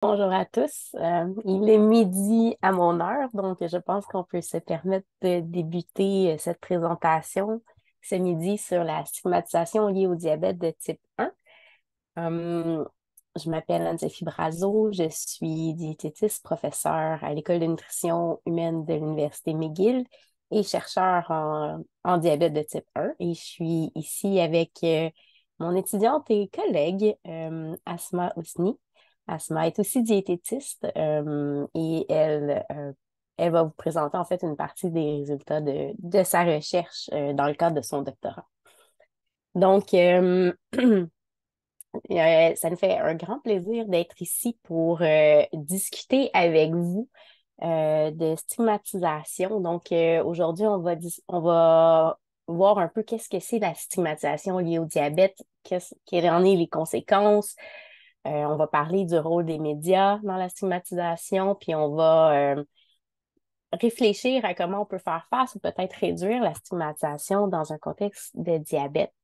Bonjour à tous. Il est midi à mon heure, donc je pense qu'on peut se permettre de débuter cette présentation ce midi sur la stigmatisation liée au diabète de type 1. Euh, je m'appelle Anne-Sophie Brazo, je suis diététiste, professeure à l'École de nutrition humaine de l'Université McGill et chercheur en diabète de type 1. Et je suis ici avec mon étudiante et collègue Asma Ousni. Asma est aussi diététiste et elle va vous présenter en fait une partie des résultats de sa recherche dans le cadre de son doctorat. Donc, ça nous fait un grand plaisir d'être ici pour discuter avec vous de stigmatisation. Donc, aujourd'hui, on va voir un peu qu'est-ce que c'est la stigmatisation liée au diabète, quelles en sont les conséquences. On va parler du rôle des médias dans la stigmatisation, puis on va réfléchir à comment on peut faire face ou peut-être réduire la stigmatisation dans un contexte de diabète.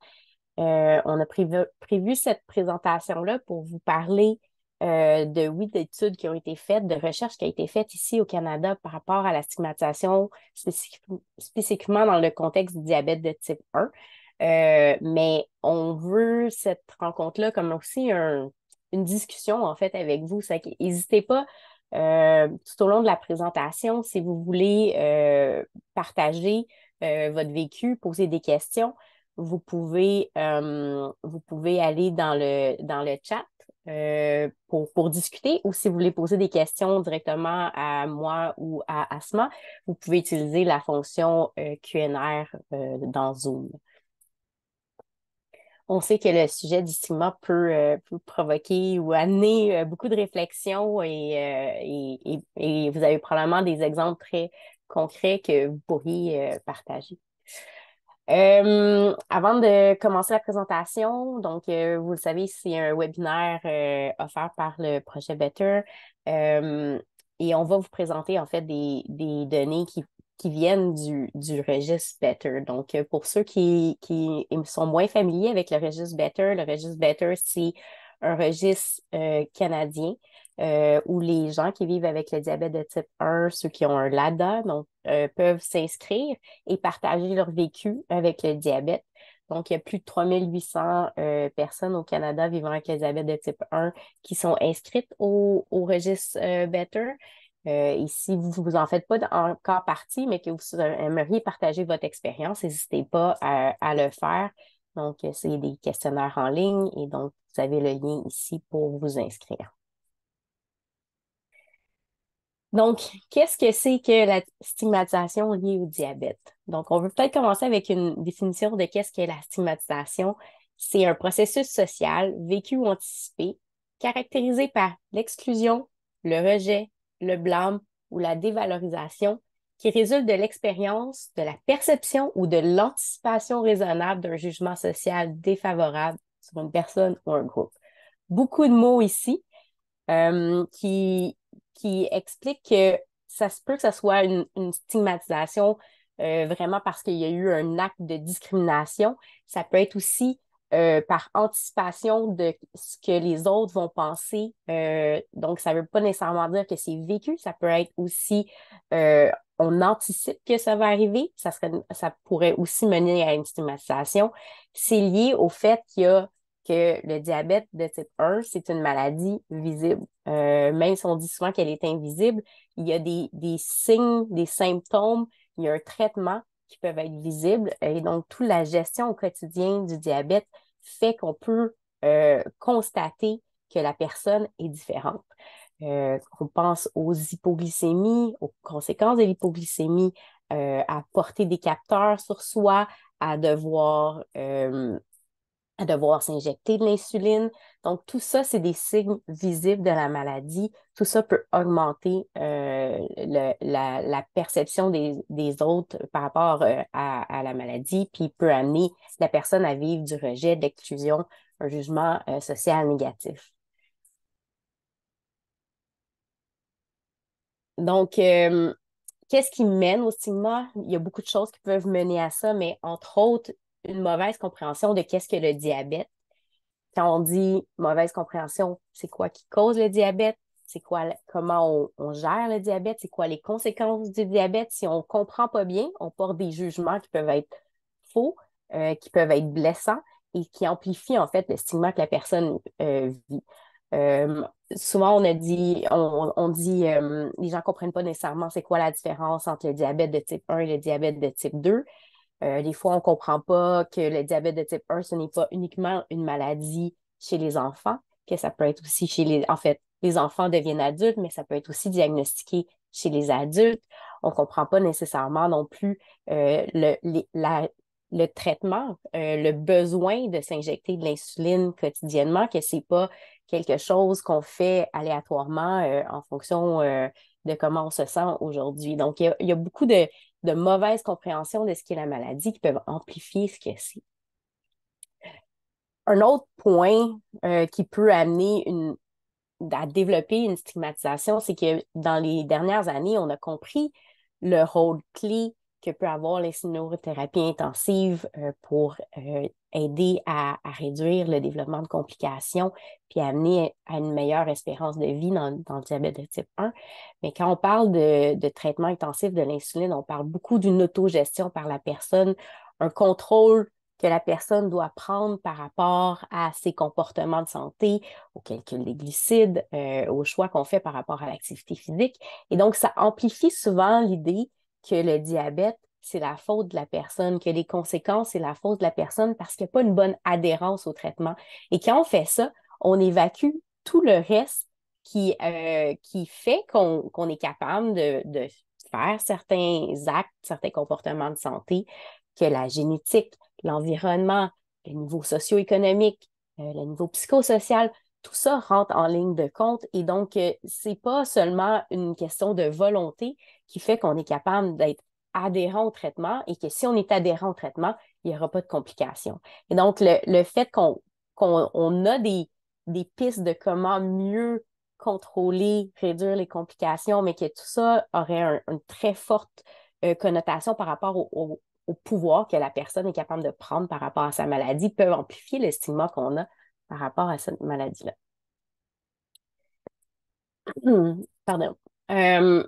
On a prévu cette présentation-là pour vous parler de, oui, d'études qui ont été faites, de recherches qui ont été faites ici au Canada par rapport à la stigmatisation spécifiquement dans le contexte du diabète de type 1. Mais on veut cette rencontre-là comme aussi une discussion, en fait, avec vous. N'hésitez pas tout au long de la présentation, si vous voulez partager votre vécu, poser des questions vous pouvez aller dans le chat pour discuter ou si vous voulez poser des questions directement à moi ou à Asma, vous pouvez utiliser la fonction Q&R dans Zoom. On sait que le sujet du stigma peut provoquer ou amener beaucoup de réflexions et vous avez probablement des exemples très concrets que vous pourriez partager. Avant de commencer la présentation, donc vous le savez, c'est un webinaire offert par le projet Better et on va vous présenter en fait des données qui viennent du registre Better. Donc, pour ceux qui sont moins familiers avec le registre Better, c'est un registre canadien où les gens qui vivent avec le diabète de type 1, ceux qui ont un LADA, donc, peuvent s'inscrire et partager leur vécu avec le diabète. Donc, il y a plus de 3800 personnes au Canada vivant avec le diabète de type 1 qui sont inscrites au registre Better. Et si vous vous en faites pas encore partie, mais que vous aimeriez partager votre expérience, n'hésitez pas à le faire. Donc, c'est des questionnaires en ligne et donc, vous avez le lien ici pour vous inscrire. Donc, qu'est-ce que c'est que la stigmatisation liée au diabète? Donc, on veut peut-être commencer avec une définition de qu'est-ce qu'est la stigmatisation. C'est un processus social vécu ou anticipé, caractérisé par l'exclusion, le rejet, le blâme ou la dévalorisation qui résulte de l'expérience, de la perception ou de l'anticipation raisonnable d'un jugement social défavorable sur une personne ou un groupe. Beaucoup de mots ici euh, qui, qui explique que ça se peut que ce soit une stigmatisation vraiment parce qu'il y a eu un acte de discrimination. Ça peut être aussi par anticipation de ce que les autres vont penser. Donc, ça ne veut pas nécessairement dire que c'est vécu. Ça peut être aussi, on anticipe que ça va arriver. Ça pourrait aussi mener à une stigmatisation. C'est lié au fait qu'il y a que le diabète de type 1, c'est une maladie visible. Même si on dit souvent qu'elle est invisible, il y a des signes, des symptômes, il y a un traitement qui peuvent être visibles. Et donc, toute la gestion au quotidien du diabète fait qu'on peut constater que la personne est différente. On pense aux hypoglycémies, aux conséquences de l'hypoglycémie, à porter des capteurs sur soi, à devoir s'injecter de l'insuline. Donc, tout ça, c'est des signes visibles de la maladie. Tout ça peut augmenter la perception des autres par rapport à la maladie, puis peut amener la personne à vivre du rejet, de l'exclusion, un jugement social négatif. Donc, qu'est-ce qui mène au stigma? Il y a beaucoup de choses qui peuvent mener à ça, mais entre autres, une mauvaise compréhension de qu'est-ce que le diabète. Quand on dit mauvaise compréhension, c'est quoi qui cause le diabète? c'est quoi, comment on gère le diabète, c'est quoi les conséquences du diabète. Si on ne comprend pas bien, on porte des jugements qui peuvent être faux, qui peuvent être blessants et qui amplifient en fait le stigma que la personne vit. Euh, Souvent, on dit, les gens ne comprennent pas nécessairement c'est quoi la différence entre le diabète de type 1 et le diabète de type 2. Des fois, on ne comprend pas que le diabète de type 1, ce n'est pas uniquement une maladie chez les enfants, que ça peut être aussi chez les... En fait, les enfants deviennent adultes, mais ça peut être aussi diagnostiqué chez les adultes. On ne comprend pas nécessairement non plus le traitement, le besoin de s'injecter de l'insuline quotidiennement, que ce n'est pas quelque chose qu'on fait aléatoirement en fonction de comment on se sent aujourd'hui. Donc, il y a beaucoup de mauvaise compréhension de ce qu'est la maladie qui peuvent amplifier ce que c'est. Un autre point qui peut amener à développer une stigmatisation, c'est que dans les dernières années, on a compris le rôle clé que peut avoir l'insulinothérapie intensive pour aider à réduire le développement de complications puis amener à une meilleure espérance de vie dans le diabète de type 1. Mais quand on parle de traitement intensif de l'insuline, on parle beaucoup d'une autogestion par la personne, un contrôle que la personne doit prendre par rapport à ses comportements de santé, au calcul des glucides, au choix qu'on fait par rapport à l'activité physique. Et donc, ça amplifie souvent l'idée que le diabète, c'est la faute de la personne, que les conséquences, c'est la faute de la personne parce qu'il n'y a pas une bonne adhérence au traitement. Et quand on fait ça, on évacue tout le reste qui fait qu'on est capable de faire certains actes, certains comportements de santé, que la génétique, l'environnement, le niveau socio-économique, le niveau psychosocial, tout ça rentre en ligne de compte. Et donc, c'est pas seulement une question de volonté qui fait qu'on est capable d'être adhérent au traitement et que si on est adhérent au traitement, il n'y aura pas de complications. Et donc, le fait qu'on a des pistes de comment mieux contrôler, réduire les complications, mais que tout ça aurait une très forte connotation par rapport au pouvoir que la personne est capable de prendre par rapport à sa maladie, peuvent amplifier le stigma qu'on a par rapport à cette maladie-là. Pardon. Euh,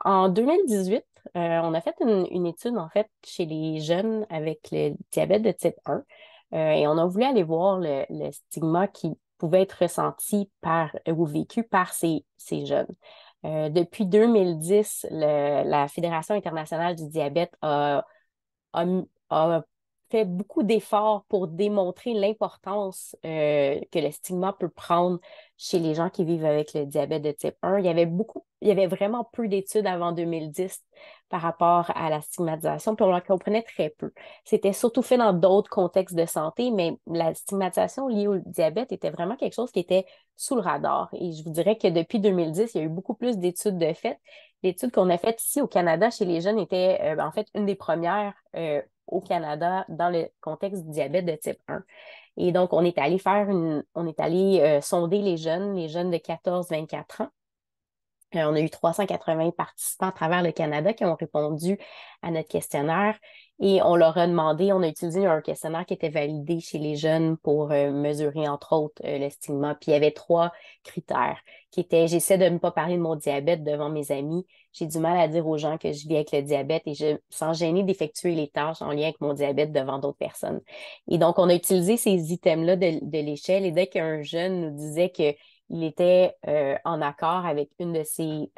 En 2018, on a fait une étude, en fait, chez les jeunes avec le diabète de type 1 et on a voulu aller voir le stigma qui pouvait être ressenti ou vécu par ces jeunes. Depuis 2010, la Fédération internationale du diabète a, a fait beaucoup d'efforts pour démontrer l'importance que le stigma peut prendre chez les gens qui vivent avec le diabète de type 1. Il y avait vraiment peu d'études avant 2010 par rapport à la stigmatisation, puis on en comprenait très peu. C'était surtout fait dans d'autres contextes de santé, mais la stigmatisation liée au diabète était vraiment quelque chose qui était sous le radar. Et je vous dirais que depuis 2010, il y a eu beaucoup plus d'études de fait. L'étude qu'on a faite ici au Canada chez les jeunes était en fait une des premières au Canada dans le contexte du diabète de type 1. Et donc, on est allé sonder les jeunes de 14-24 ans. On a eu 380 participants à travers le Canada qui ont répondu à notre questionnaire et on leur a demandé, on a utilisé un questionnaire qui était validé chez les jeunes pour mesurer entre autres le stigma. Puis il y avait 3 critères qui étaient, j'essaie de ne pas parler de mon diabète devant mes amis, j'ai du mal à dire aux gens que je vis avec le diabète et je sens gênée d'effectuer les tâches en lien avec mon diabète devant d'autres personnes. Et donc on a utilisé ces items-là de l'échelle et dès qu'un jeune nous disait que il était en accord avec une de ces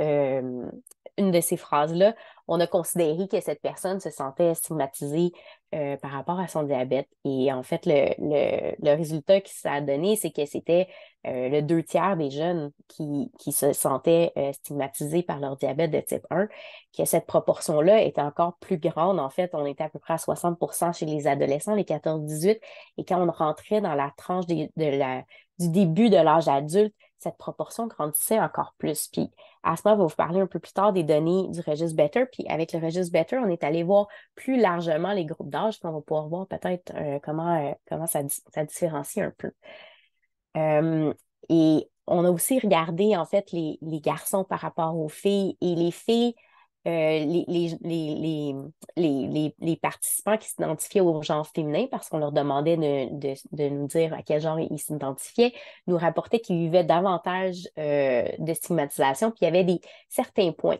phrases-là. On a considéré que cette personne se sentait stigmatisée par rapport à son diabète. Et en fait, le résultat que ça a donné, c'est que c'était le 2 tiers des jeunes qui se sentaient stigmatisés par leur diabète de type 1, que cette proportion-là était encore plus grande. En fait, on était à peu près à 60% chez les adolescents, les 14-18. Et quand on rentrait dans la tranche du début de l'âge adulte, cette proportion grandissait encore plus. Puis Asma va vous parler un peu plus tard des données du registre Better. Puis avec le registre Better, on est allé voir plus largement les groupes d'âge, puis on va pouvoir voir peut-être comment ça différencie un peu. Euh, et on a aussi regardé en fait les garçons par rapport aux filles. Et les filles les participants qui s'identifiaient au genre féminin, parce qu'on leur demandait de nous dire à quel genre ils s'identifiaient, nous rapportaient qu'ils vivaient davantage de stigmatisation, puis il y avait certains points.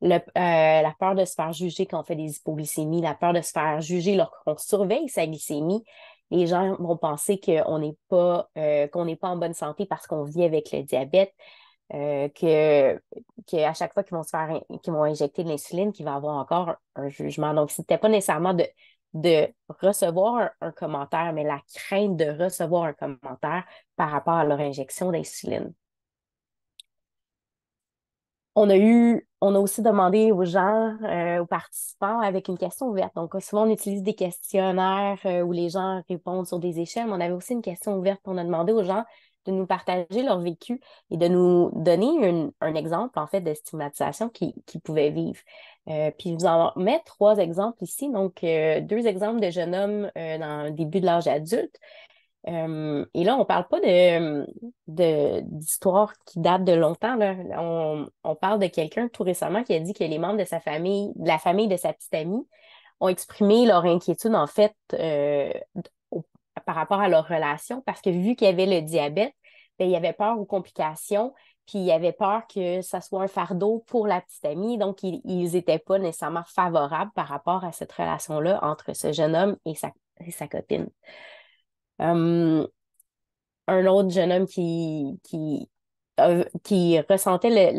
La peur de se faire juger quand on fait des hypoglycémies, la peur de se faire juger lorsqu'on surveille sa glycémie. Les gens vont penser qu'on n'est pas en bonne santé parce qu'on vit avec le diabète, qu'à chaque fois qu'ils vont injecter de l'insuline, qu'il va y avoir encore un jugement. Donc, ce n'était pas nécessairement de recevoir un commentaire, mais la crainte de recevoir un commentaire par rapport à leur injection d'insuline. On a aussi demandé aux gens, aux participants, avec une question ouverte. Donc, souvent, on utilise des questionnaires où les gens répondent sur des échelles, mais on avait aussi une question ouverte. On a demandé aux gens de nous partager leur vécu et de nous donner un exemple, en fait, de stigmatisation qu'ils pouvaient vivre. Puis, je vous en mets 3 exemples ici. Donc, 2 exemples de jeunes hommes dans le début de l'âge adulte. Et là, on ne parle pas d'histoires qui datent de longtemps, là. On parle de quelqu'un tout récemment qui a dit que les membres de sa famille, de la famille de sa petite amie, ont exprimé leur inquiétude, en fait, par rapport à leur relation, parce que vu qu'il y avait le diabète, ben, il y avait peur aux complications, puis il y avait peur que ça soit un fardeau pour la petite amie. Donc, ils n'étaient pas nécessairement favorables par rapport à cette relation-là entre ce jeune homme et sa copine. Un autre jeune homme qui ressentait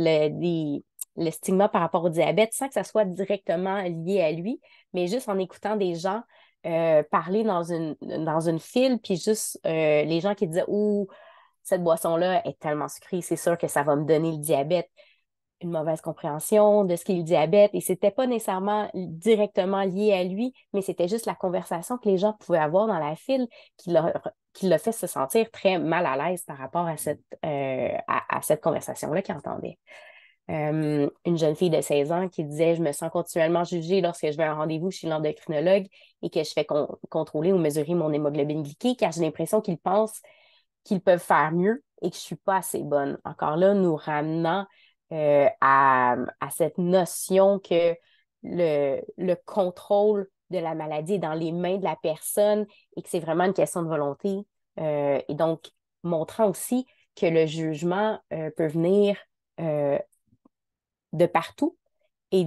le stigma par rapport au diabète sans que ça soit directement lié à lui, mais juste en écoutant des gens parler dans une file, puis juste les gens qui disaient ouh, cette boisson-là est tellement sucrée, c'est sûr que ça va me donner le diabète. Une mauvaise compréhension de ce qu'est le diabète. Et c'était pas nécessairement directement lié à lui, mais c'était juste la conversation que les gens pouvaient avoir dans la file qui l'a fait se sentir très mal à l'aise par rapport à cette conversation-là qu'il entendait. Une jeune fille de 16 ans qui disait: je me sens continuellement jugée lorsque je vais à un rendez-vous chez l'endocrinologue et que je fais contrôler ou mesurer mon hémoglobine glyquée, car j'ai l'impression qu'ils pensent qu'ils peuvent faire mieux et que je ne suis pas assez bonne. Encore là, nous ramenant à cette notion que le contrôle de la maladie est dans les mains de la personne et que c'est vraiment une question de volonté. Et donc, montrant aussi que le jugement peut venir euh, de partout et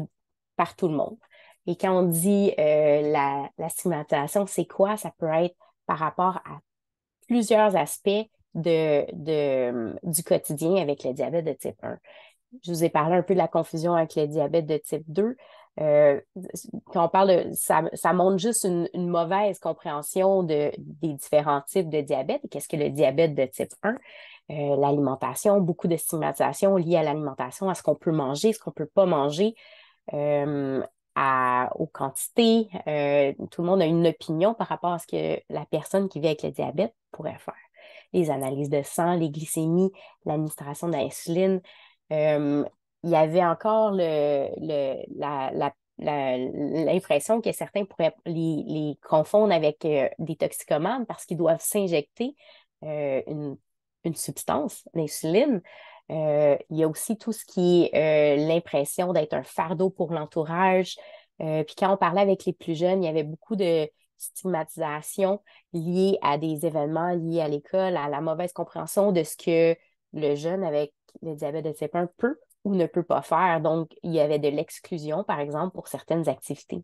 par tout le monde. Et quand on dit la stigmatisation, c'est quoi? Ça peut être par rapport à plusieurs aspects du quotidien avec le diabète de type 1. Je vous ai parlé un peu de la confusion avec le diabète de type 2. Quand on parle ça montre juste une mauvaise compréhension des différents types de diabète. Et qu'est-ce que le diabète de type 1? L'alimentation, beaucoup de stigmatisation liée à l'alimentation, à ce qu'on peut manger, ce qu'on ne peut pas manger, euh, aux quantités. Tout le monde a une opinion par rapport à ce que la personne qui vit avec le diabète pourrait faire. Les analyses de sang, les glycémies, l'administration de l'insuline. Euh, il y avait encore l'impression que certains pourraient les confondre avec des toxicomanes parce qu'ils doivent s'injecter une substance, l'insuline. Il y a aussi tout ce qui est l'impression d'être un fardeau pour l'entourage. Puis quand on parlait avec les plus jeunes, il y avait beaucoup de stigmatisation liée à des événements liés à l'école, à la mauvaise compréhension de ce que le jeune avec le diabète de type 1 peut ou ne peut pas faire. Donc, il y avait de l'exclusion, par exemple, pour certaines activités.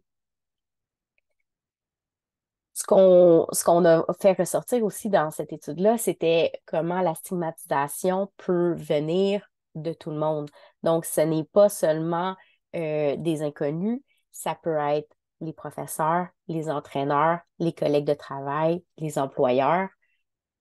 Ce qu'on a fait ressortir aussi dans cette étude-là, c'était comment la stigmatisation peut venir de tout le monde. Donc, ce n'est pas seulement des inconnus, ça peut être les professeurs, les entraîneurs, les collègues de travail, les employeurs,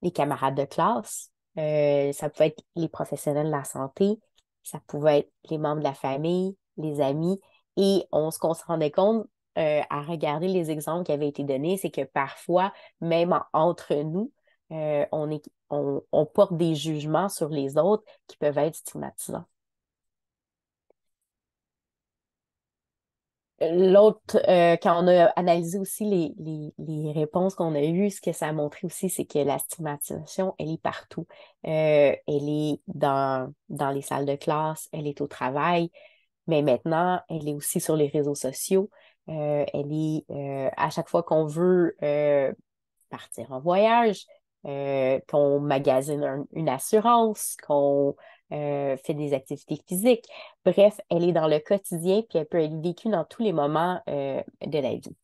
les camarades de classe, ça peut être les professionnels de la santé, ça pouvait être les membres de la famille, les amis. Et ce qu'on se rendait compte à regarder les exemples qui avaient été donnés, c'est que parfois, même entre nous, on porte des jugements sur les autres qui peuvent être stigmatisants. L'autre, quand on a analysé aussi les réponses qu'on a eues, ce que ça a montré aussi, c'est que la stigmatisation, elle est partout. Elle est dans les salles de classe, elle est au travail, Mais maintenant, elle est aussi sur les réseaux sociaux. Elle est à chaque fois qu'on veut partir en voyage, qu'on magasine une assurance, qu'on fait des activités physiques. Bref, elle est dans le quotidien, puis elle peut être vécue dans tous les moments de la vie.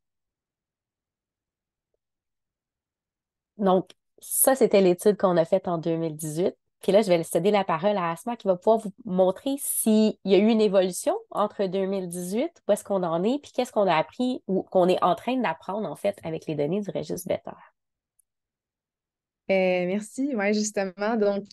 Donc, ça, c'était l'étude qu'on a faite en 2018. Puis là, je vais céder la parole à Asma qui va pouvoir vous montrer s'il y a eu une évolution entre 2018, où est-ce qu'on en est, puis qu'est-ce qu'on a appris ou qu'on est en train d'apprendre, en fait, avec les données du registre Better. Merci. Oui, justement. Donc,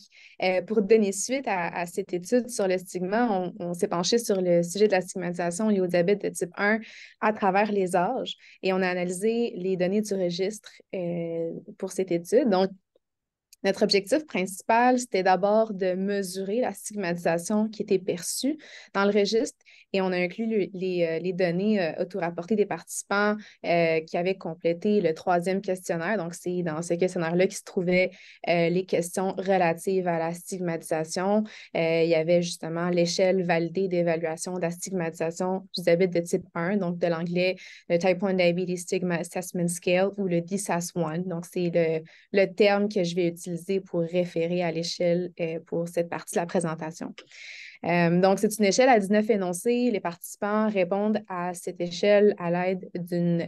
pour donner suite à cette étude sur le stigma, on s'est penché sur le sujet de la stigmatisation liée au diabète de type 1 à travers les âges et on a analysé les données du registre pour cette étude. Donc, notre objectif principal, c'était d'abord de mesurer la stigmatisation qui était perçue dans le registre et on a inclus les données auto-rapportées des participants qui avaient complété le troisième questionnaire. Donc, c'est dans ce questionnaire-là qui se trouvaient les questions relatives à la stigmatisation. Il y avait justement l'échelle validée d'évaluation de la stigmatisation du diabète de type 1, donc de l'anglais le Type 1 Diabetes Stigma Assessment Scale ou le DSAS-1. Donc, c'est le terme que je vais utiliser pour référer à l'échelle pour cette partie de la présentation. Donc, c'est une échelle à 19 énoncés. Les participants répondent à cette échelle à l'aide d'une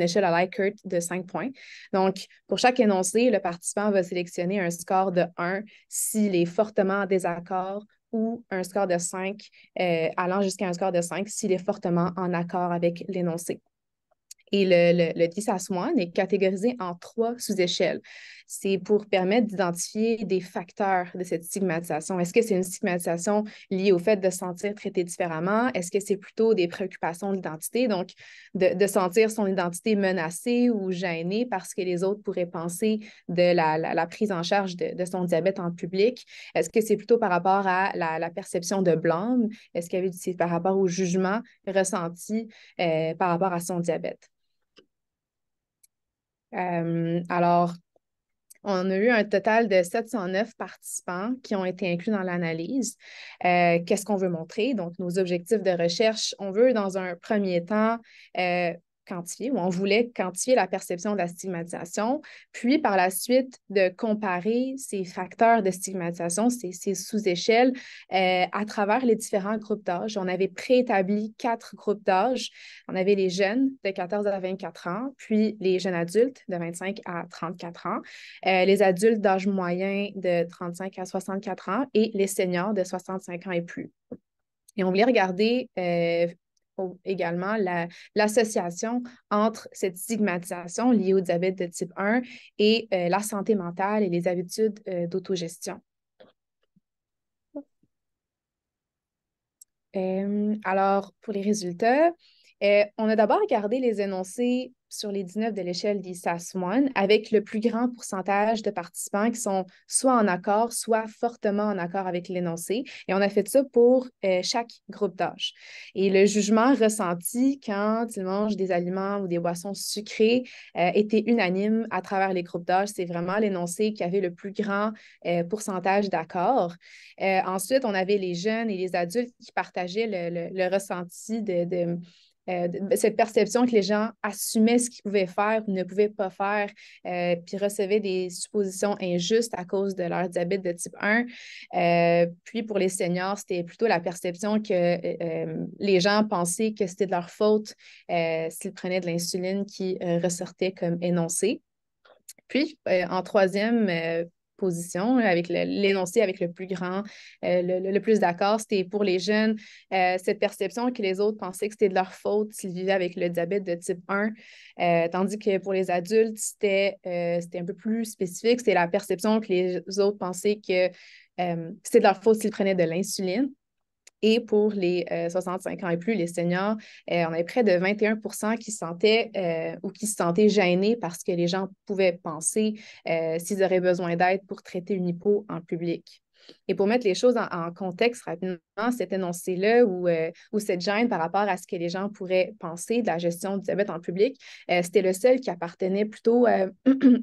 échelle à Likert de 5 points. Donc, pour chaque énoncé, le participant va sélectionner un score de 1 s'il est fortement en désaccord ou un score de 5 allant jusqu'à un score de 5 s'il est fortement en accord avec l'énoncé. Et le DSAS-1 est catégorisé en 3 sous-échelles. C'est pour permettre d'identifier des facteurs de cette stigmatisation. Est-ce que c'est une stigmatisation liée au fait de se sentir traité différemment? Est-ce que c'est plutôt des préoccupations d'identité, donc de sentir son identité menacée ou gênée parce que les autres pourraient penser de la prise en charge de son diabète en public? Est-ce que c'est plutôt par rapport à la perception de blâme? Est-ce que c'est par rapport au jugement ressenti par rapport à son diabète? Alors, on a eu un total de 709 participants qui ont été inclus dans l'analyse. Qu'est-ce qu'on veut montrer? Donc, nos objectifs de recherche, on veut dans un premier temps quantifier ou on voulait quantifier la perception de la stigmatisation, puis par la suite de comparer ces facteurs de stigmatisation, ces sous-échelles à travers les différents groupes d'âge. On avait préétabli 4 groupes d'âge. On avait les jeunes de 14 à 24 ans, puis les jeunes adultes de 25 à 34 ans, les adultes d'âge moyen de 35 à 64 ans et les seniors de 65 ans et plus. Et on voulait regarder également l'association entre cette stigmatisation liée au diabète de type 1 et la santé mentale et les habitudes d'autogestion. Alors, pour les résultats, on a d'abord regardé les énoncés sur les 19 de l'échelle d'ISAS-1 avec le plus grand pourcentage de participants qui sont soit en accord, soit fortement en accord avec l'énoncé. Et on a fait ça pour chaque groupe d'âge. Et le jugement ressenti quand ils mangent des aliments ou des boissons sucrées était unanime à travers les groupes d'âge. C'est vraiment l'énoncé qui avait le plus grand pourcentage d'accord. Ensuite, on avait les jeunes et les adultes qui partageaient le ressenti de cette perception que les gens assumaient ce qu'ils pouvaient faire ou ne pouvaient pas faire, puis recevaient des suppositions injustes à cause de leur diabète de type 1. Puis pour les seniors, c'était plutôt la perception que les gens pensaient que c'était de leur faute s'ils prenaient de l'insuline qui ressortait comme énoncé. Puis, en troisième position, avec l'énoncé avec le plus grand, le plus d'accord, c'était pour les jeunes, cette perception que les autres pensaient que c'était de leur faute s'ils vivaient avec le diabète de type 1, tandis que pour les adultes, c'était un peu plus spécifique, c'était la perception que les autres pensaient que c'était de leur faute s'ils prenaient de l'insuline. Et pour les 65 ans et plus, les seniors, on avait près de 21 qui se sentaient ou qui se sentaient gênés parce que les gens pouvaient penser s'ils auraient besoin d'aide pour traiter une hypo en public. Et pour mettre les choses en contexte rapidement, cet énoncé-là ou cette gêne par rapport à ce que les gens pourraient penser de la gestion du diabète en public, c'était le seul qui appartenait plutôt à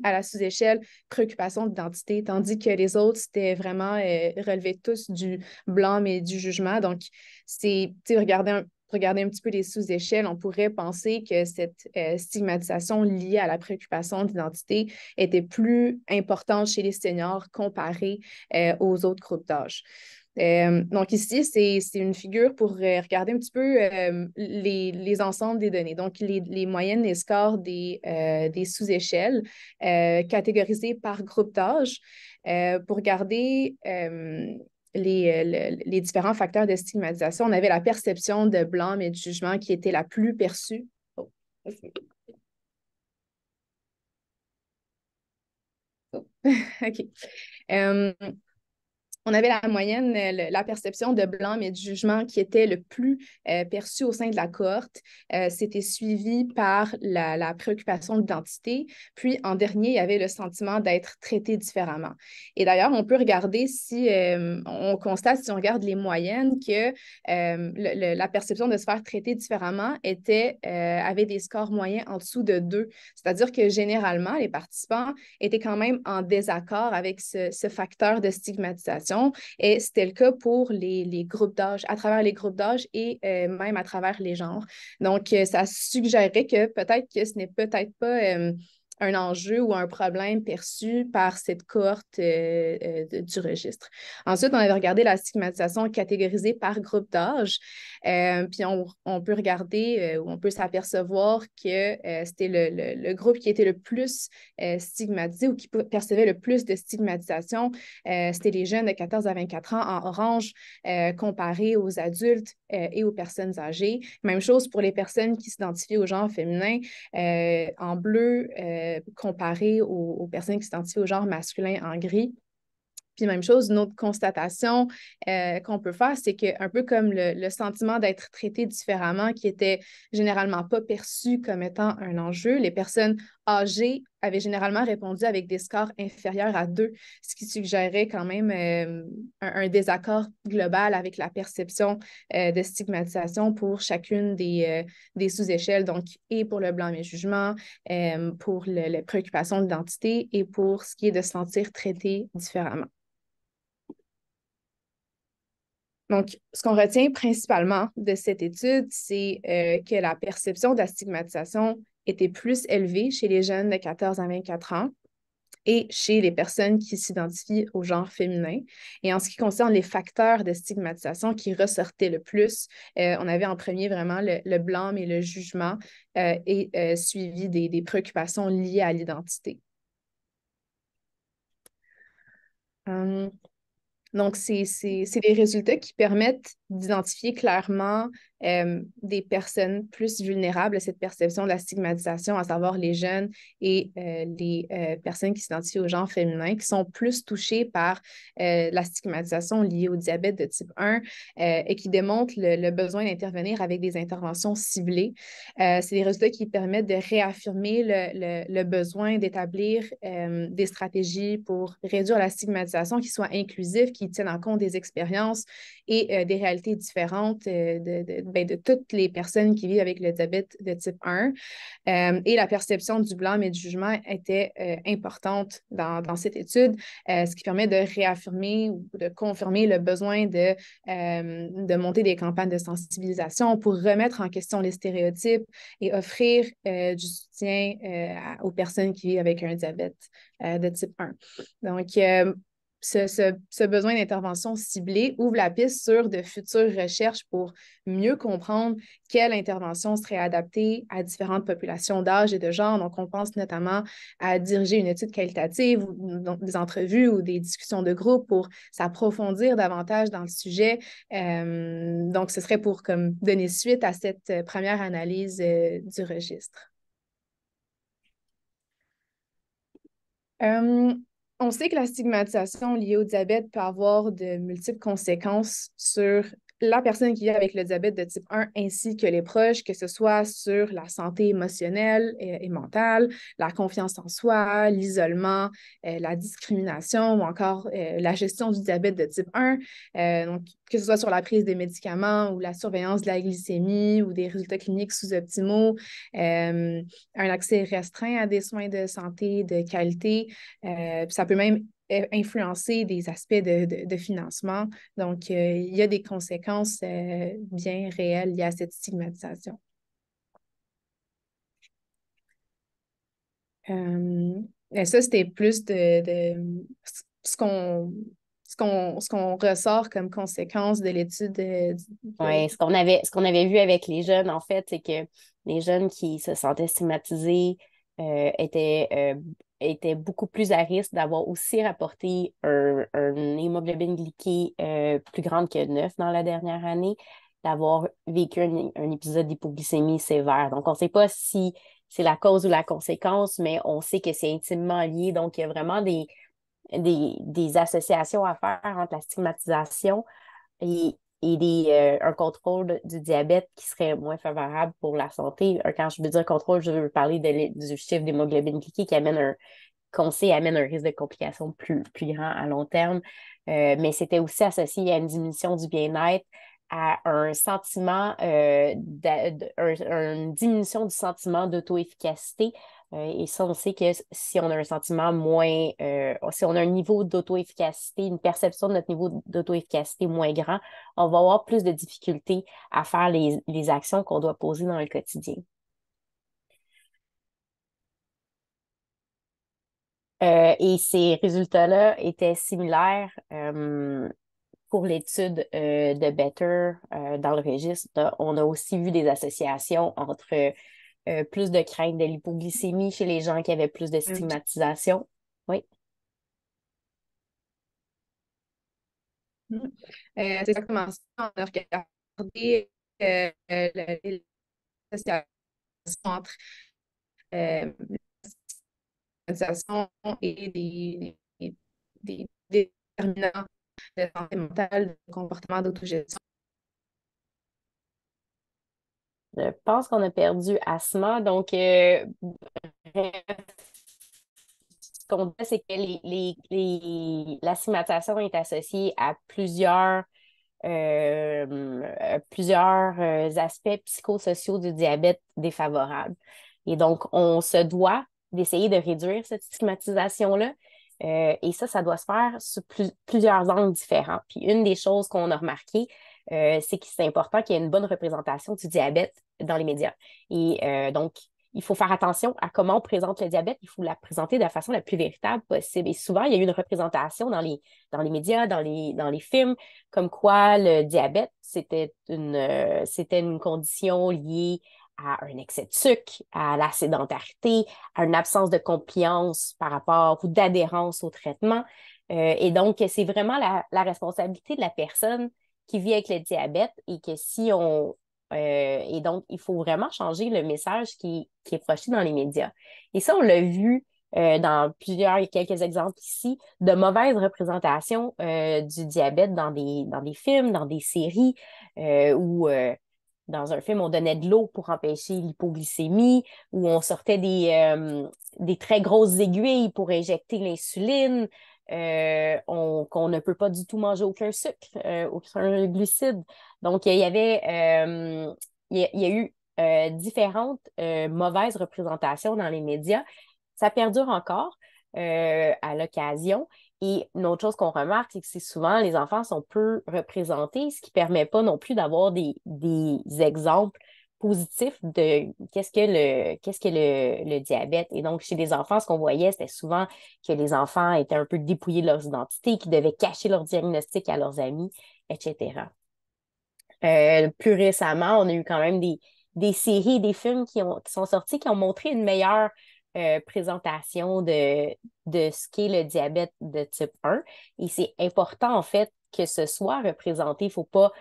la sous-échelle préoccupation d'identité, tandis que les autres, c'était vraiment relevé tous du blâme et du jugement. Donc, c'est, tu sais, regarder un petit peu les sous-échelles, on pourrait penser que cette stigmatisation liée à la préoccupation d'identité était plus importante chez les seniors comparée aux autres groupes d'âge. Donc ici, c'est une figure pour regarder un petit peu les ensembles des données. Donc les moyennes, les scores des sous-échelles catégorisées par groupe d'âge pour regarder les différents facteurs de stigmatisation. On avait la perception de blâme et de jugement qui était la plus perçue. Oh. Oh. OK. Euh, on avait la moyenne, la perception de blâme et de jugement qui était le plus perçu au sein de la cohorte. C'était suivi par la préoccupation d'identité. Puis, en dernier, il y avait le sentiment d'être traité différemment. Et d'ailleurs, on peut regarder si on constate, si on regarde les moyennes, que la perception de se faire traiter différemment avait des scores moyens en dessous de 2. C'est-à-dire que généralement, les participants étaient quand même en désaccord avec ce facteur de stigmatisation. Et c'était le cas pour les groupes d'âge, à travers les groupes d'âge et même à travers les genres. Donc, ça suggérerait que peut-être que ce n'est peut-être pas un enjeu ou un problème perçu par cette cohorte du registre. Ensuite, on avait regardé la stigmatisation catégorisée par groupe d'âge. Puis on peut regarder ou on peut s'apercevoir que c'était le groupe qui était le plus stigmatisé ou qui percevait le plus de stigmatisation. C'était les jeunes de 14 à 24 ans en orange comparé aux adultes et aux personnes âgées. Même chose pour les personnes qui s'identifient au genre féminin en bleu comparé aux personnes qui s'identifient au genre masculin en gris. Puis même chose, une autre constatation qu'on peut faire, c'est qu'un peu comme le sentiment d'être traité différemment, qui était généralement pas perçu comme étant un enjeu, les personnes âgées avaient généralement répondu avec des scores inférieurs à 2, ce qui suggérait quand même un désaccord global avec la perception de stigmatisation pour chacune des sous-échelles, donc et pour le blanc et jugement, pour les préoccupations d'identité et pour ce qui est de se sentir traité différemment. Donc, ce qu'on retient principalement de cette étude, c'est que la perception de la stigmatisation était plus élevée chez les jeunes de 14 à 24 ans et chez les personnes qui s'identifient au genre féminin. Et en ce qui concerne les facteurs de stigmatisation qui ressortaient le plus, on avait en premier vraiment le blâme et le jugement et suivi des préoccupations liées à l'identité. Donc, c'est des résultats qui permettent d'identifier clairement des personnes plus vulnérables à cette perception de la stigmatisation, à savoir les jeunes et les personnes qui s'identifient au genre féminin, qui sont plus touchées par la stigmatisation liée au diabète de type 1 et qui démontrent le besoin d'intervenir avec des interventions ciblées. C'est des résultats qui permettent de réaffirmer le besoin d'établir des stratégies pour réduire la stigmatisation qui soient inclusives, qui tiennent en compte des expériences et des réalités différentes de toutes les personnes qui vivent avec le diabète de type 1. Et la perception du blâme et du jugement était importante dans cette étude, ce qui permet de réaffirmer ou de confirmer le besoin de monter des campagnes de sensibilisation pour remettre en question les stéréotypes et offrir du soutien aux personnes qui vivent avec un diabète de type 1. Donc, ce besoin d'intervention ciblée ouvre la piste sur de futures recherches pour mieux comprendre quelle intervention serait adaptée à différentes populations d'âge et de genre. Donc, on pense notamment à diriger une étude qualitative, donc des entrevues ou des discussions de groupe pour s'approfondir davantage dans le sujet. Donc, ce serait pour comme, donner suite à cette première analyse du registre. On sait que la stigmatisation liée au diabète peut avoir de multiples conséquences sur la personne qui vit avec le diabète de type 1 ainsi que les proches, que ce soit sur la santé émotionnelle et mentale, la confiance en soi, l'isolement, la discrimination ou encore la gestion du diabète de type 1. Donc, que ce soit sur la prise des médicaments ou la surveillance de la glycémie ou des résultats cliniques sous-optimaux, un accès restreint à des soins de santé de qualité. Puis ça peut même influencer des aspects de financement. Donc, il y a des conséquences bien réelles liées à cette stigmatisation. Et ça, c'était plus de ce qu'on ce qu'on ressort comme conséquence de l'étude Ouais, ce qu'on avait vu avec les jeunes, en fait, c'est que les jeunes qui se sentaient stigmatisés étaient beaucoup plus à risque d'avoir aussi rapporté un hémoglobine glyquée plus grande que 9 dans la dernière année, d'avoir vécu un épisode d'hypoglycémie sévère. Donc, on ne sait pas si c'est la cause ou la conséquence, mais on sait que c'est intimement lié. Donc, il y a vraiment des associations à faire entre la stigmatisation et un contrôle du diabète qui serait moins favorable pour la santé. Quand je veux dire contrôle, je veux parler du chiffre d'hémoglobine glyquée qu'on sait amène un risque de complications plus grand à long terme. Mais c'était aussi associé à une diminution du bien-être, à un sentiment, une diminution du sentiment d'auto-efficacité. Et ça, on sait que si on a un sentiment si on a un niveau d'auto-efficacité, une perception de notre niveau d'auto-efficacité moins grand, on va avoir plus de difficultés à faire les actions qu'on doit poser dans le quotidien. Et ces résultats-là étaient similaires pour l'étude de Better dans le registre. On a aussi vu des associations entre plus de crainte de l'hypoglycémie chez les gens qui avaient plus de stigmatisation. Oui. C'est exactement ça. On a regardé l'association entre euh, l'organisation et des déterminants de santé mentale, de comportement d'autogestion. Je pense qu'on a perdu Asma. Donc, bref, ce qu'on dit, c'est que la stigmatisation est associée à plusieurs aspects psychosociaux du diabète défavorables. Et donc, on se doit d'essayer de réduire cette stigmatisation-là. Et ça doit se faire sur plusieurs angles différents. Puis une des choses qu'on a remarqué, c'est que c'est important qu'il y ait une bonne représentation du diabète dans les médias. Et donc, il faut faire attention à comment on présente le diabète. Il faut la présenter de la façon la plus véritable possible. Et souvent, il y a eu une représentation dans les médias, dans les films, comme quoi le diabète, c'était une condition liée à un excès de sucre, à la sédentarité, à une absence de compliance par rapport ou d'adhérence au traitement. Et donc, c'est vraiment la responsabilité de la personne qui vit avec le diabète et que et donc, il faut vraiment changer le message qui est projeté dans les médias. Et ça, on l'a vu dans quelques exemples ici, de mauvaises représentations du diabète dans des films, dans des séries, où dans un film, on donnait de l'eau pour empêcher l'hypoglycémie, où on sortait des très grosses aiguilles pour injecter l'insuline, qu'on ne peut pas du tout manger aucun sucre, aucun glucide. Donc, il y a eu différentes mauvaises représentations dans les médias. Ça perdure encore à l'occasion. Et une autre chose qu'on remarque, c'est que c'est souvent les enfants sont peu représentés, ce qui ne permet pas non plus d'avoir des exemples positifs de qu'est-ce que le diabète. Et donc, chez les enfants, ce qu'on voyait, c'était souvent que les enfants étaient un peu dépouillés de leur identité, qu'ils devaient cacher leur diagnostic à leurs amis, etc. Plus récemment, on a eu quand même des séries, des films qui sont sortis, qui ont montré une meilleure présentation de ce qu'est le diabète de type 1. Et c'est important, en fait, que ce soit représenté. Il ne faut pas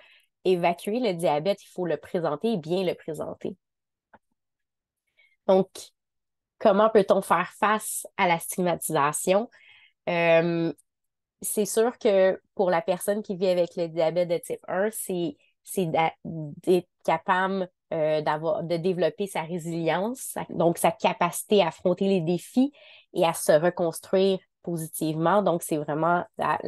évacuer le diabète, il faut le présenter et bien le présenter. Donc, comment peut-on faire face à la stigmatisation? C'est sûr que pour la personne qui vit avec le diabète de type 1, c'est c'est d'être capable de développer sa résilience, donc sa capacité à affronter les défis et à se reconstruire positivement. Donc, c'est vraiment à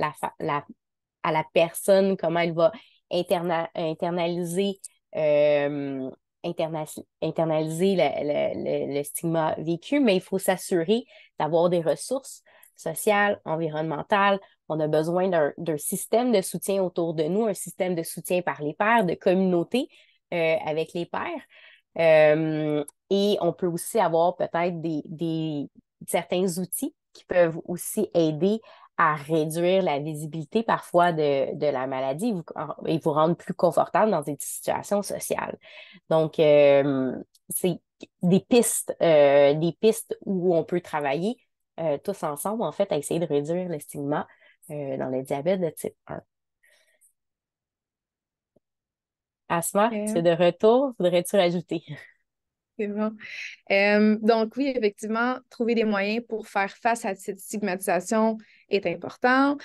la personne comment elle va internaliser, euh, internaliser le stigma vécu, mais il faut s'assurer d'avoir des ressources sociales, environnementales. On a besoin d'un système de soutien autour de nous, un système de soutien par les pairs, de communauté avec les pairs. Et on peut aussi avoir peut-être certains outils qui peuvent aussi aider à réduire la visibilité parfois de la maladie et vous rendre plus confortable dans des situations sociales. Donc, c'est des pistes où on peut travailler tous ensemble, en fait, à essayer de réduire le stigma dans le diabète de type 1. Asma, tu es de retour, voudrais-tu rajouter? C'est bon. Donc oui, effectivement, trouver des moyens pour faire face à cette stigmatisation est important.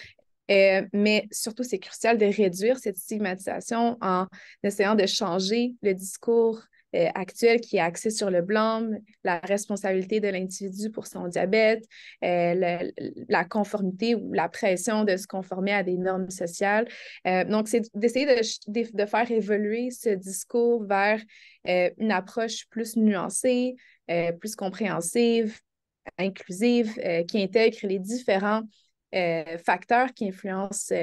Mais surtout, c'est crucial de réduire cette stigmatisation en essayant de changer le discours actuel qui est axé sur le blâme, la responsabilité de l'individu pour son diabète, la conformité ou la pression de se conformer à des normes sociales. Donc, c'est d'essayer de faire évoluer ce discours vers une approche plus nuancée, plus compréhensive, inclusive, qui intègre les différents facteurs qui influencent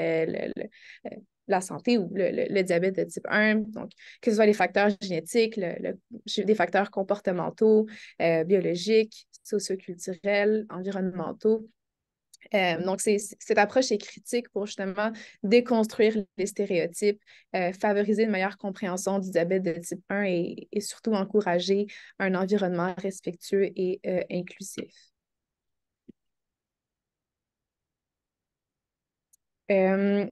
la santé ou le diabète de type 1. Donc, que ce soit les facteurs génétiques, des facteurs comportementaux, biologiques, socioculturels, environnementaux. Donc, cette approche est critique pour justement déconstruire les stéréotypes, favoriser une meilleure compréhension du diabète de type 1 et surtout encourager un environnement respectueux et inclusif. Euh,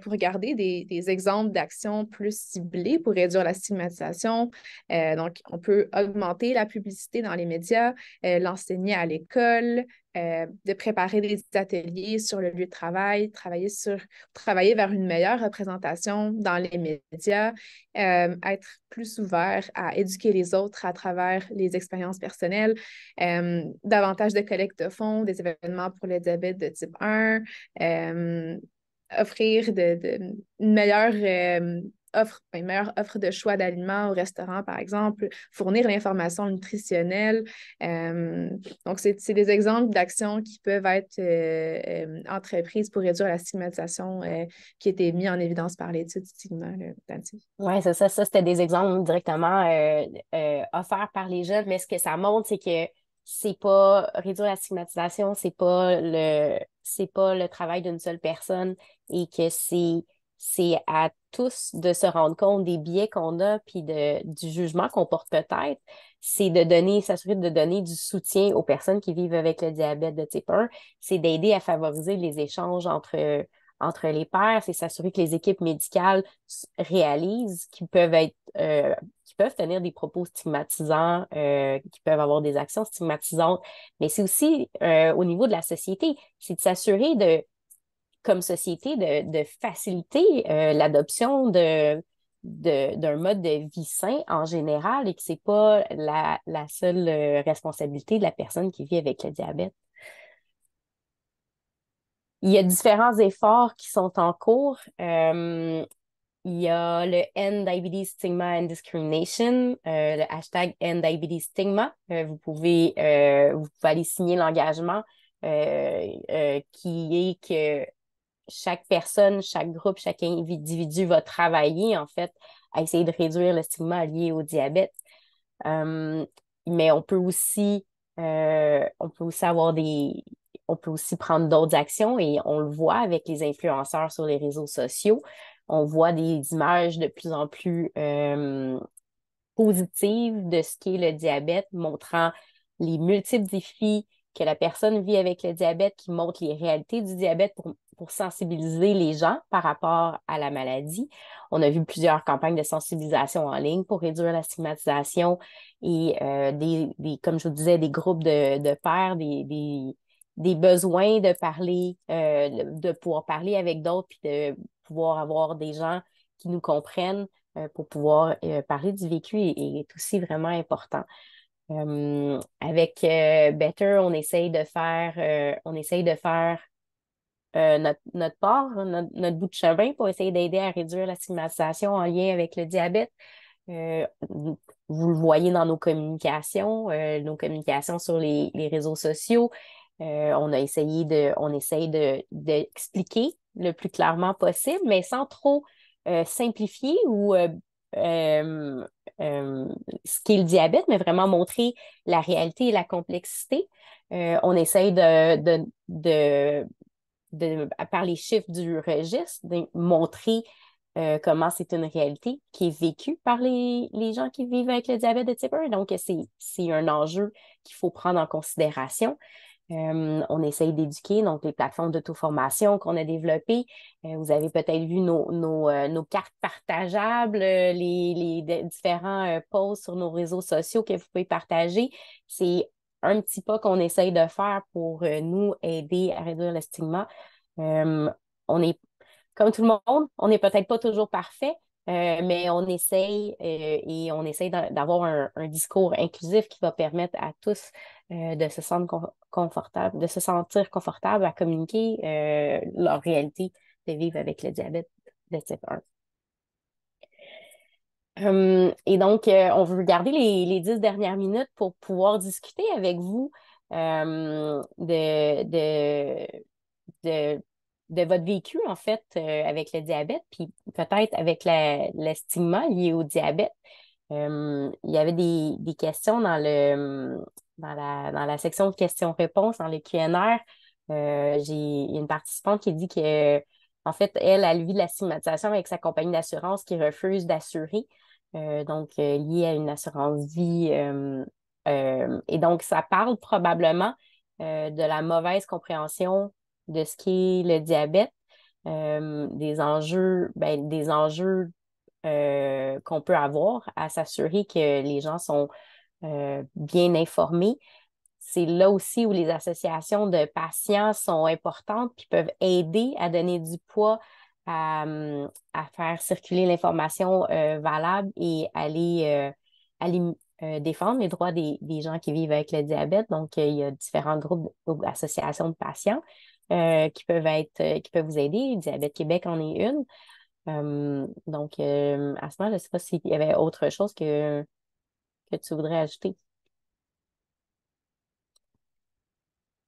pour regarder des exemples d'actions plus ciblées pour réduire la stigmatisation, donc on peut augmenter la publicité dans les médias, l'enseigner à l'école, de préparer des ateliers sur le lieu de travail, travailler vers une meilleure représentation dans les médias, être plus ouvert à éduquer les autres à travers les expériences personnelles, davantage de collecte de fonds, des événements pour le diabète de type 1, offrir une meilleure offre de choix d'aliments au restaurant, par exemple, fournir l'information nutritionnelle. Donc, c'est des exemples d'actions qui peuvent être entreprises pour réduire la stigmatisation qui étaient mis en évidence par l'étude stigma, Nancy. Oui, c'est ça. Ça, c'était des exemples directement offerts par les jeunes, mais ce que ça montre, c'est que c'est pas réduire la stigmatisation, c'est pas le travail d'une seule personne et que c'est à tous de se rendre compte des biais qu'on a puis du jugement qu'on porte peut-être. C'est s'assurer de donner du soutien aux personnes qui vivent avec le diabète de type 1. C'est d'aider à favoriser les échanges entre les pairs, c'est s'assurer que les équipes médicales réalisent qu'ils peuvent tenir des propos stigmatisants, qui peuvent avoir des actions stigmatisantes, mais c'est aussi au niveau de la société, c'est de s'assurer comme société, de faciliter l'adoption d'un mode de vie sain en général et que c'est pas la seule responsabilité de la personne qui vit avec le diabète. Il y a différents efforts qui sont en cours. Il y a le End Diabetes Stigma and Discrimination, le hashtag End Diabetes Stigma. Vous pouvez aller signer l'engagement qui est que chaque personne, chaque groupe, chaque individu va travailler en fait à essayer de réduire le stigma lié au diabète. Mais on peut aussi on peut aussi prendre d'autres actions et on le voit avec les influenceurs sur les réseaux sociaux. On voit des images de plus en plus positives de ce qu'est le diabète, montrant les multiples défis que la personne vit avec le diabète, qui montrent les réalités du diabète pour sensibiliser les gens par rapport à la maladie. On a vu plusieurs campagnes de sensibilisation en ligne pour réduire la stigmatisation et comme je vous disais, des groupes de pairs, des besoins de parler, de pouvoir parler avec d'autres, puis de pouvoir avoir des gens qui nous comprennent pour pouvoir parler du vécu est aussi vraiment important. Avec Better, on essaye de faire notre part, notre bout de chemin pour essayer d'aider à réduire la stigmatisation en lien avec le diabète. Vous le voyez dans nos communications sur les réseaux sociaux. On essaye d'expliquer le plus clairement possible, mais sans trop simplifier ou euh, euh, ce qu'est le diabète, mais vraiment montrer la réalité et la complexité. On essaye par les chiffres du registre, de montrer comment c'est une réalité qui est vécue par les gens qui vivent avec le diabète de type 1. Donc, c'est un enjeu qu'il faut prendre en considération. On essaye d'éduquer, donc les plateformes d'auto-formation qu'on a développées. Vous avez peut-être vu nos cartes partageables, différents posts sur nos réseaux sociaux que vous pouvez partager. C'est un petit pas qu'on essaye de faire pour nous aider à réduire le stigma. On est, comme tout le monde, on n'est peut-être pas toujours parfait, mais on essaye et on essaye d'avoir un discours inclusif qui va permettre à tous de se sentir confortable, de se sentir confortable à communiquer leur réalité de vivre avec le diabète de type 1. Et donc, on veut garder les 10 dernières minutes pour pouvoir discuter avec vous de, de votre vécu, en fait, avec le diabète, puis peut-être avec le stigma lié au diabète. Il y avait des questions dans la section de questions-réponses, dans le Q&R. Il y a une participante qui dit que, en fait, elle vit de la stigmatisation avec sa compagnie d'assurance qui refuse d'assurer, donc liée à une assurance vie. Et donc, ça parle probablement de la mauvaise compréhension de ce qu'est le diabète, des enjeux qu'on peut avoir à s'assurer que les gens sont bien informés. C'est là aussi où les associations de patients sont importantes puis peuvent aider à donner du poids à faire circuler l'information valable et aller défendre les droits des gens qui vivent avec le diabète. Donc, il y a différents groupes d'associations de patients qui peuvent vous aider. Diabète Québec en est une. Donc, à ce moment, je ne sais pas s'il y avait autre chose que tu voudrais ajouter.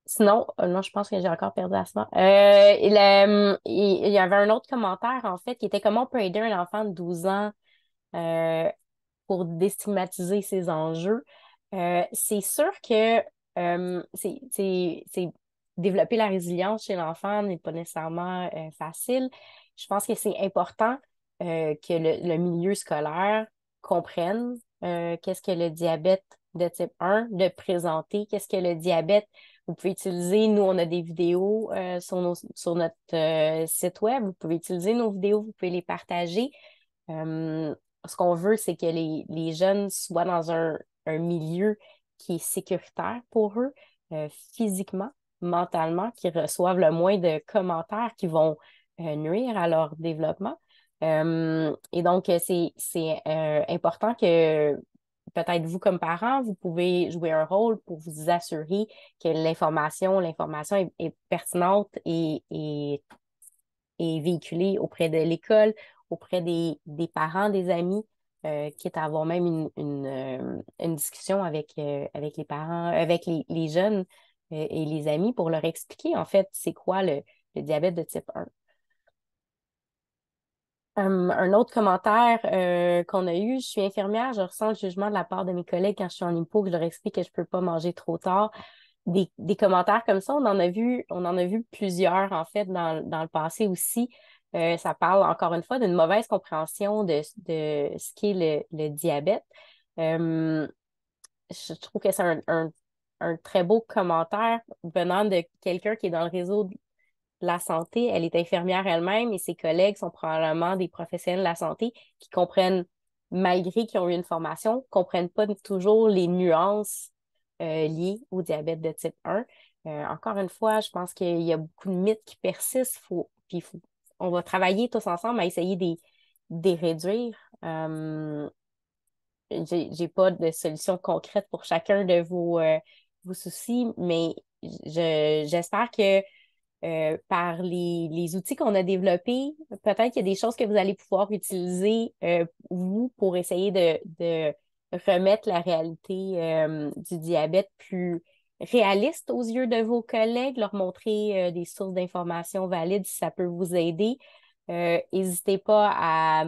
Sinon, non, je pense que j'ai encore perdu à ce moment. Il y avait un autre commentaire, en fait, qui était comment on peut aider un enfant de 12 ans euh, pour déstigmatiser ces enjeux. C'est sûr que c'est développer la résilience chez l'enfant n'est pas nécessairement facile. Je pense que c'est important que le milieu scolaire comprenne qu'est-ce que le diabète de type 1, de présenter qu'est-ce que le diabète. Vous pouvez utiliser, nous, on a des vidéos sur notre site web. Vous pouvez utiliser nos vidéos, vous pouvez les partager. Ce qu'on veut, c'est que les jeunes soient dans un milieu qui est sécuritaire pour eux, physiquement, mentalement, qui reçoivent le moins de commentaires qui vont nuire à leur développement. Et donc, c'est important que peut-être vous, comme parents, vous pouvez jouer un rôle pour vous assurer que l'information est pertinente et véhiculée auprès de l'école, auprès des parents, des amis, quitte à avoir même une discussion avec les parents, avec les jeunes et les amis pour leur expliquer, en fait, c'est quoi le diabète de type 1. Un autre commentaire qu'on a eu, je suis infirmière, je ressens le jugement de la part de mes collègues quand je suis en hypo, que je leur explique que je ne peux pas manger trop tard. Des commentaires comme ça, on en a vu plusieurs en fait dans le passé aussi. Ça parle encore une fois d'une mauvaise compréhension de ce qu'est le diabète. Euh, je trouve que c'est un très beau commentaire venant de quelqu'un qui est dans le réseau la santé. Elle est infirmière elle-même et ses collègues sont probablement des professionnels de la santé qui comprennent, malgré qu'ils ont eu une formation, comprennent pas toujours les nuances liées au diabète de type 1. Encore une fois, je pense qu'il y a beaucoup de mythes qui persistent. On va travailler tous ensemble à essayer des réduire. J'ai pas de solution concrète pour chacun de vos soucis, mais j'espère que par les outils qu'on a développés, peut-être qu'il y a des choses que vous allez pouvoir utiliser, vous, pour essayer de remettre la réalité du diabète plus réaliste aux yeux de vos collègues, leur montrer des sources d'informations valides si ça peut vous aider. N'hésitez pas à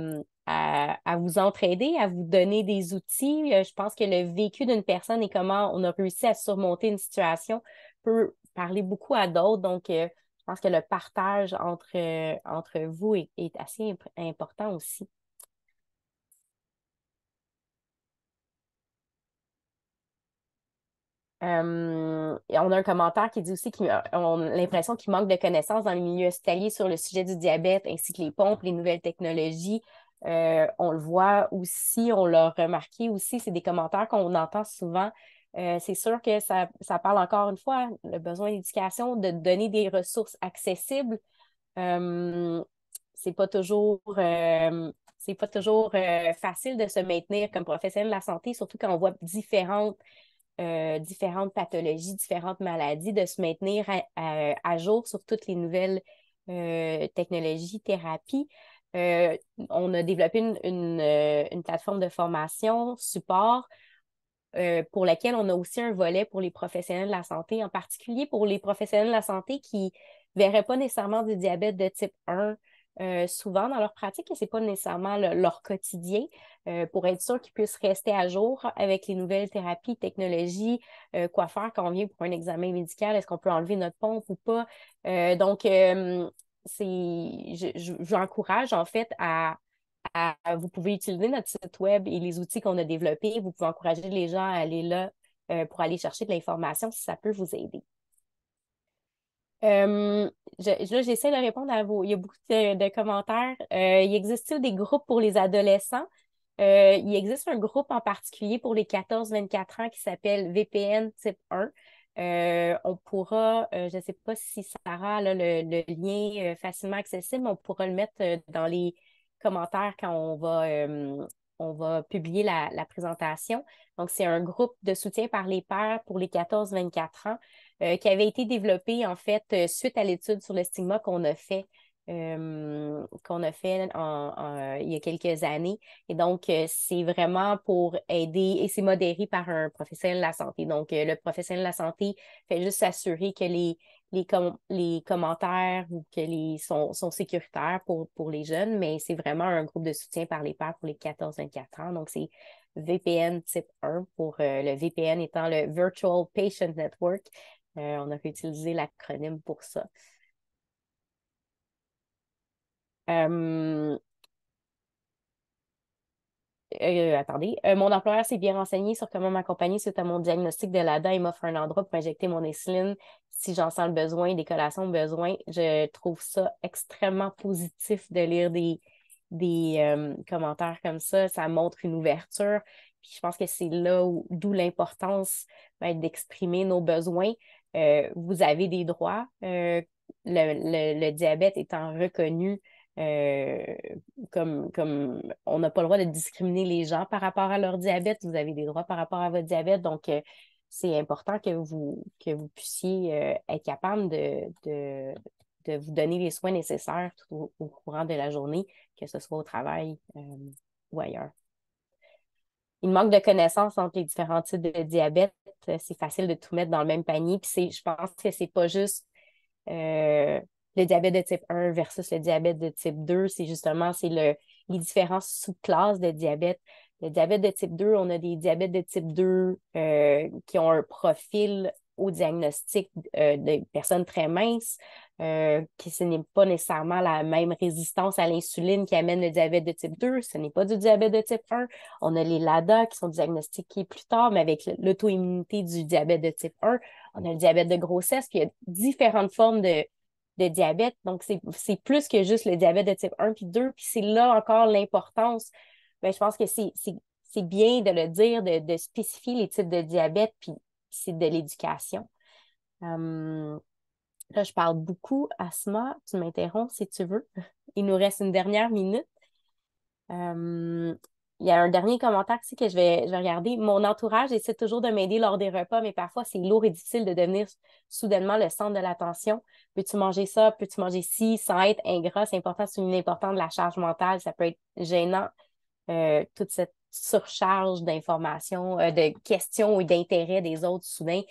vous entraider, à vous donner des outils. Je pense que le vécu d'une personne et comment on a réussi à surmonter une situation peut parler beaucoup à d'autres. Donc, je pense que le partage entre vous est assez important aussi. Et on a un commentaire qui dit aussi qu'on a l'impression qu'il manque de connaissances dans les milieux hospitaliers sur le sujet du diabète ainsi que les pompes, les nouvelles technologies. On le voit aussi, on l'a remarqué aussi, c'est des commentaires qu'on entend souvent. C'est sûr que ça parle encore une fois, le besoin d'éducation, de donner des ressources accessibles. Euh, c'est pas toujours facile de se maintenir comme professionnel de la santé, surtout quand on voit différentes pathologies, différentes maladies, de se maintenir à jour sur toutes les nouvelles technologies, thérapies. On a développé une plateforme de formation, support, pour laquelle on a aussi un volet pour les professionnels de la santé, en particulier pour les professionnels de la santé qui ne verraient pas nécessairement du diabète de type 1 souvent dans leur pratique et ce n'est pas nécessairement leur quotidien pour être sûr qu'ils puissent rester à jour avec les nouvelles thérapies, technologies, quoi faire quand on vient pour un examen médical, est-ce qu'on peut enlever notre pompe ou pas. Donc, j'encourage en fait vous pouvez utiliser notre site web et les outils qu'on a développés. Vous pouvez encourager les gens à aller là pour aller chercher de l'information si ça peut vous aider. Là, j'essaie de répondre à vos. Il y a beaucoup de commentaires. Il existe-t-il des groupes pour les adolescents? Il existe un groupe en particulier pour les 14-24 ans qui s'appelle VPN type 1. On pourra, je ne sais pas si Sarah a là, le lien facilement accessible, mais on pourra le mettre dans les commentaires quand on va publier la présentation. Donc, c'est un groupe de soutien par les pairs pour les 14-24 ans qui avait été développé en fait suite à l'étude sur le stigma il y a quelques années. Et donc, c'est vraiment pour aider et c'est modéré par un professionnel de la santé. Donc, le professionnel de la santé fait juste s'assurer que les commentaires ou sont sécuritaires pour les jeunes, mais c'est vraiment un groupe de soutien par les pairs pour les 14-24 ans. Donc, c'est VPN type 1 pour le VPN étant le Virtual Patient Network. On a réutilisé l'acronyme pour ça. Euh, Attendez. Mon employeur s'est bien renseigné sur comment m'accompagner suite à mon diagnostic de l'ADA et m'offre un endroit pour injecter mon insuline si j'en sens le besoin, des collations besoin. Je trouve ça extrêmement positif de lire des commentaires comme ça. Ça montre une ouverture. Puis je pense que c'est là d'où l'importance d'exprimer nos besoins. Vous avez des droits. Le diabète étant reconnu euh, comme on n'a pas le droit de discriminer les gens par rapport à leur diabète, vous avez des droits par rapport à votre diabète, donc c'est important que vous puissiez être capable de vous donner les soins nécessaires tout au courant de la journée, que ce soit au travail ou ailleurs. Il manque de connaissances entre les différents types de diabète. C'est facile de tout mettre dans le même panier. Puis je pense que c'est pas juste euh, le diabète de type 1 versus le diabète de type 2. Les différentes sous-classes de diabète. Le diabète de type 2, on a des diabètes de type 2 qui ont un profil au diagnostic de personnes très minces, que ce n'est pas nécessairement la même résistance à l'insuline qui amène le diabète de type 2. Ce n'est pas du diabète de type 1. On a les LADA qui sont diagnostiqués plus tard, mais avec l'auto-immunité du diabète de type 1. On a le diabète de grossesse, puis il y a différentes formes de diabète. Donc, c'est plus que juste le diabète de type 1 puis 2. Puis c'est là encore l'importance. Ben, je pense que c'est bien de le dire, de spécifier les types de diabète, puis c'est de l'éducation. Là, je parle beaucoup. Asma, tu m'interromps si tu veux. Il nous reste une dernière minute. Euh, il y a un dernier commentaire aussi que je vais regarder. Mon entourage essaie toujours de m'aider lors des repas, mais parfois c'est lourd et difficile de devenir soudainement le centre de l'attention. Peux-tu manger ça? Peux-tu manger ci sans être ingrat? C'est important de souligner l'importance de la charge mentale. Ça peut être gênant, toute cette surcharge d'informations, de questions et d'intérêts des autres soudain.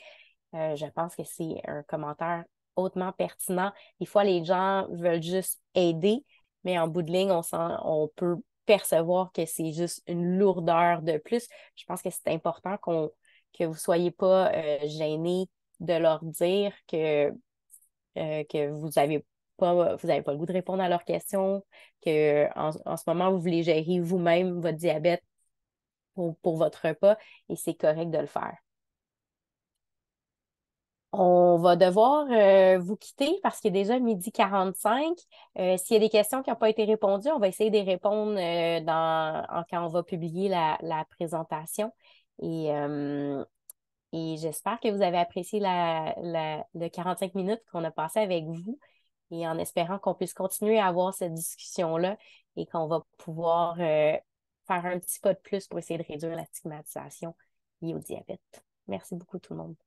Je pense que c'est un commentaire hautement pertinent. Des fois, les gens veulent juste aider, mais en bout de ligne, on peut percevoir que c'est juste une lourdeur de plus. Je pense que c'est important que vous ne soyez pas gênés de leur dire que vous avez pas le goût de répondre à leurs questions, que en ce moment, vous voulez gérer vous-même votre diabète pour votre repas et c'est correct de le faire. On va devoir vous quitter parce qu'il est déjà 12h45. S'il y a des questions qui n'ont pas été répondues, on va essayer de les répondre quand on va publier la présentation. Et, euh, et j'espère que vous avez apprécié le 45 minutes qu'on a passé avec vous et en espérant qu'on puisse continuer à avoir cette discussion-là et qu'on va pouvoir faire un petit pas de plus pour essayer de réduire la stigmatisation liée au diabète. Merci beaucoup tout le monde.